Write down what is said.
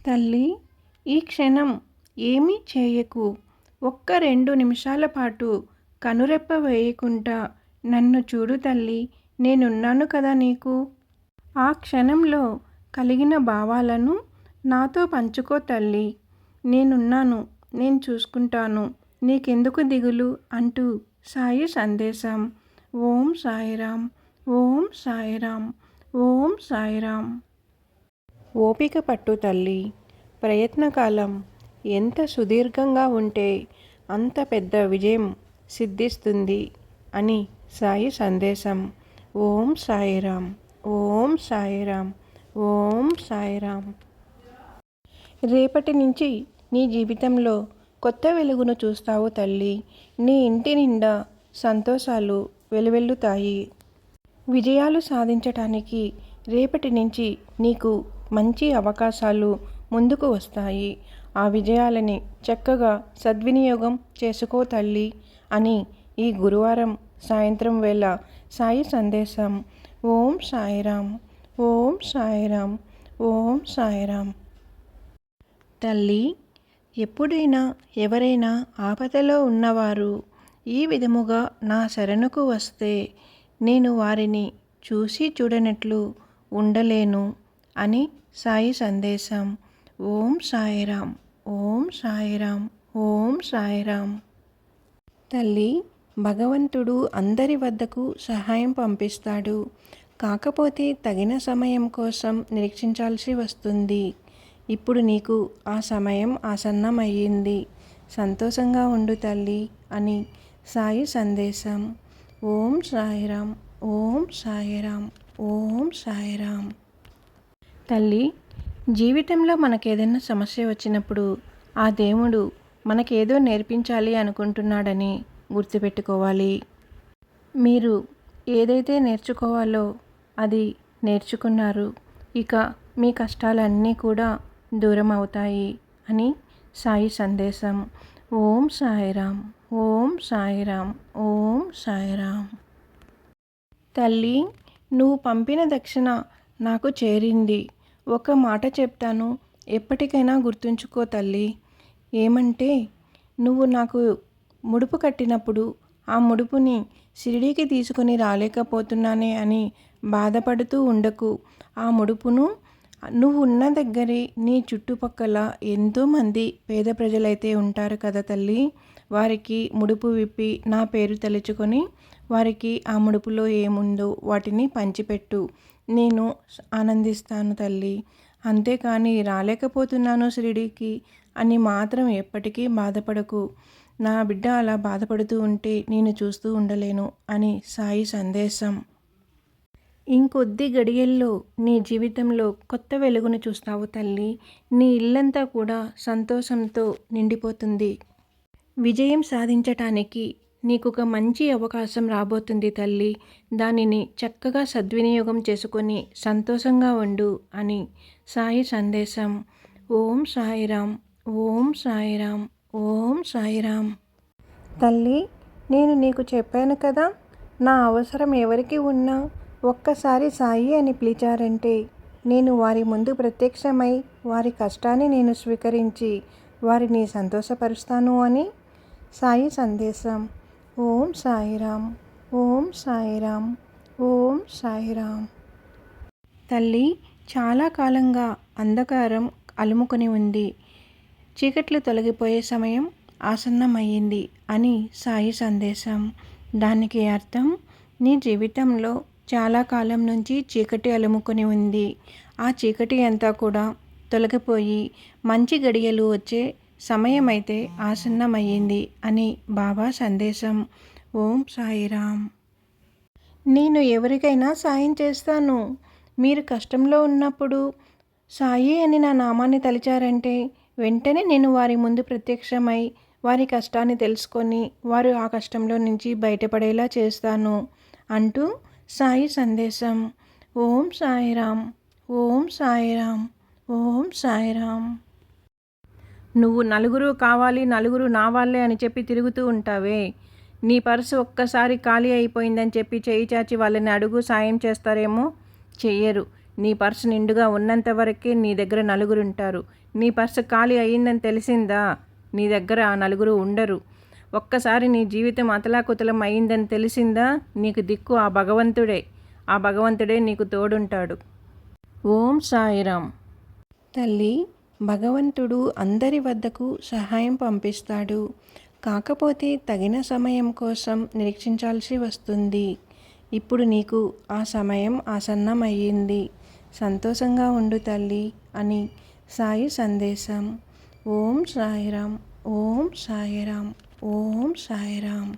తల్లి, ఈ క్షణం ఏమీ చేయకు. ఒక్క 2 నిమిషాల పాటు కనురెప్ప వేయకుండా నన్ను చూడు తల్లి. నేనున్నాను కదా నీకు. ఆ క్షణంలో కలిగిన భావాలను నాతో పంచుకో తల్లి. నేనున్నాను, నేను చూసుకుంటాను, నీకెందుకు దిగులు అంటూ సాయి సందేశం. ఓం సాయిరాం, ఓం సాయిరాం, ఓం సాయిరాం. ఓపిక పట్టు తల్లి. ప్రయత్నకాలం ఎంత సుదీర్ఘంగా ఉంటే అంత పెద్ద విజయం సిద్ధిస్తుంది అని సాయి సందేశం. ఓం సాయిరాం, ఓం సాయిరాం, ఓం సాయిరాం. రేపటి నుంచి నీ జీవితంలో కొత్త వెలుగును చూస్తావు తల్లి. నీ ఇంటి నిండా సంతోషాలు వెలువెల్లుతాయి. విజయాలు సాధించటానికి రేపటి నుంచి నీకు మంచి అవకాశాలు ముందుకు వస్తాయి. ఆ విజయాలని చక్కగా సద్వినియోగం చేసుకో తల్లి అని ఈ గురువారం సాయంత్రం వేళ సాయి సందేశం. ఓం సాయిరాం, ఓం సాయిరాం, ఓం సాయిరాం. తల్లి, ఎప్పుడైనా ఎవరైనా ఆపదలో ఉన్నవారు ఈ విధముగా నా శరణుకు వస్తే నేను వారిని చూసి చూడనట్లు ఉండలేను అని సాయి సందేశం. ఓం సాయిరాం, ఓం సాయిరాం, ఓం సాయిరాం. తల్లి, భగవంతుడు అందరి వద్దకు సహాయం పంపిస్తాడు. కాకపోతే తగిన సమయం కోసం నిరీక్షించాల్సి వస్తుంది. ఇప్పుడు నీకు ఆ సమయం ఆసన్నమయ్యింది. సంతోషంగా ఉండు తల్లి అని సాయి సందేశం. ఓం సాయిరాం, ఓం సాయిరాం, ఓం సాయిరాం. తల్లి, జీవితంలో మనకేదైనా సమస్య వచ్చినప్పుడు ఆ దేవుడు మనకేదో నేర్పించాలి అనుకుంటున్నాడని గుర్తుపెట్టుకోవాలి. మీరు ఏదైతే నేర్చుకోవాలో అది నేర్చుకున్నారు. ఇక మీ కష్టాలన్నీ కూడా దూరం అవుతాయి అని సాయి సందేశం. ఓం సాయిరాం, ఓం సాయిరాం, ఓం సాయిరాం. తల్లి, నువ్వు పంపిన దక్షిణ నాకు చేరింది. ఒక మాట చెప్తాను, ఎప్పటికైనా గుర్తుంచుకో తల్లి. ఏమంటే, నువ్వు నాకు ముడుపు కట్టినప్పుడు ఆ ముడుపుని షిరిడీకి తీసుకొని రాలేకపోతున్నానే అని బాధపడుతూ ఉండకు. ఆ ముడుపును నువ్వు ఉన్న దగ్గరే నీ చుట్టుపక్కల ఎంతోమంది పేద ప్రజలైతే ఉంటారు కదా తల్లి, వారికి ముడుపు విప్పి నా పేరు తలుచుకొని వారికి ఆ ముడుపులో ఏముందో వాటిని పంచిపెట్టు. నేను ఆనందిస్తాను తల్లి. అంతేకాని రాలేకపోతున్నాను షిరిడీకి అని మాత్రం ఎప్పటికీ బాధపడకు. నా బిడ్డ అలా బాధపడుతూ ఉంటే నేను చూస్తూ ఉండలేను అని సాయి సందేశం. ఇంకొద్ది గడియల్లో నీ జీవితంలో కొత్త వెలుగును చూస్తావు తల్లి. నీ ఇల్లంతా కూడా సంతోషంతో నిండిపోతుంది. విజయం సాధించటానికి నీకొక మంచి అవకాశం రాబోతుంది తల్లి. దానిని చక్కగా సద్వినియోగం చేసుకొని సంతోషంగా ఉండు అని సాయి సందేశం. ఓం సాయిరాం, ఓం సాయిరాం, ఓం సాయిరాం. తల్లి, నేను నీకు చెప్పాను కదా, నా అవసరం ఎవరికి ఉన్నా ఒక్కసారి సాయి అని పిలిచారంటే నేను వారి ముందు ప్రత్యక్షమై వారి కష్టాన్ని నేను స్వీకరించి వారిని సంతోషపరుస్తాను అని సాయి సందేశం. ఓం సాయిరాం, ఓం సాయిరాం, ఓం సాయిరాం. తల్లి, చాలా కాలంగా అంధకారం అలుముకొని ఉంది. చీకట్లు తొలగిపోయే సమయం ఆసన్నమయ్యింది అని సాయి సందేశం. దానికి అర్థం, నీ జీవితంలో చాలా కాలం నుంచి చీకటి అలుముకొని ఉంది. ఆ చీకటి అంతా కూడా తొలగిపోయి మంచి గడియలు వచ్చే సమయం అయితే ఆసన్నమయ్యింది అని బాబా సందేశం. ఓం సాయిరాం. నేను ఎవరికైనా సాయం చేస్తాను. మీరు కష్టంలో ఉన్నప్పుడు సాయి అని నా నామాన్ని తలిచారంటే వెంటనే నేను వారి ముందు ప్రత్యక్షమై వారి కష్టాన్ని తెలుసుకొని వారు ఆ కష్టంలో నుంచి బయటపడేలా చేస్తాను అంటూ సాయి సందేశం. ఓం సాయిరాం, ఓం సాయిరాం, ఓం సాయిరాం. నువ్వు నలుగురు కావాలి, నలుగురు నా వాళ్ళే అని చెప్పి తిరుగుతూ ఉంటావే, నీ పర్సు ఒక్కసారి ఖాళీ అయిపోయిందని చెప్పి చేయి చాచి వాళ్ళని అడుగు, సాయం చేస్తారేమో. చెయ్యరు. నీ పర్సు నిండుగా ఉన్నంత వరకే నీ దగ్గర నలుగురు ఉంటారు. నీ పర్సు ఖాళీ అయ్యిందని తెలిసిందా, నీ దగ్గర ఆ నలుగురు ఉండరు. ఒక్కసారి నీ జీవితం అతలాకుతలం అయిందని తెలిసిందా, నీకు దిక్కు ఆ భగవంతుడే. ఆ భగవంతుడే నీకు తోడుంటాడు. ఓం సాయిరామ్. తల్లి, భగవంతుడు అందరి వద్దకు సహాయం పంపిస్తాడు. కాకపోతే తగిన సమయం కోసం నిరీక్షించాల్సి వస్తుంది. ఇప్పుడు నీకు ఆ సమయం ఆసన్నమయ్యింది. సంతోషంగా ఉండు తల్లి అని సాయి సందేశం. ఓం సాయిరామ్. ఓం సాయిరామ్. ఓం సాయిరామ్.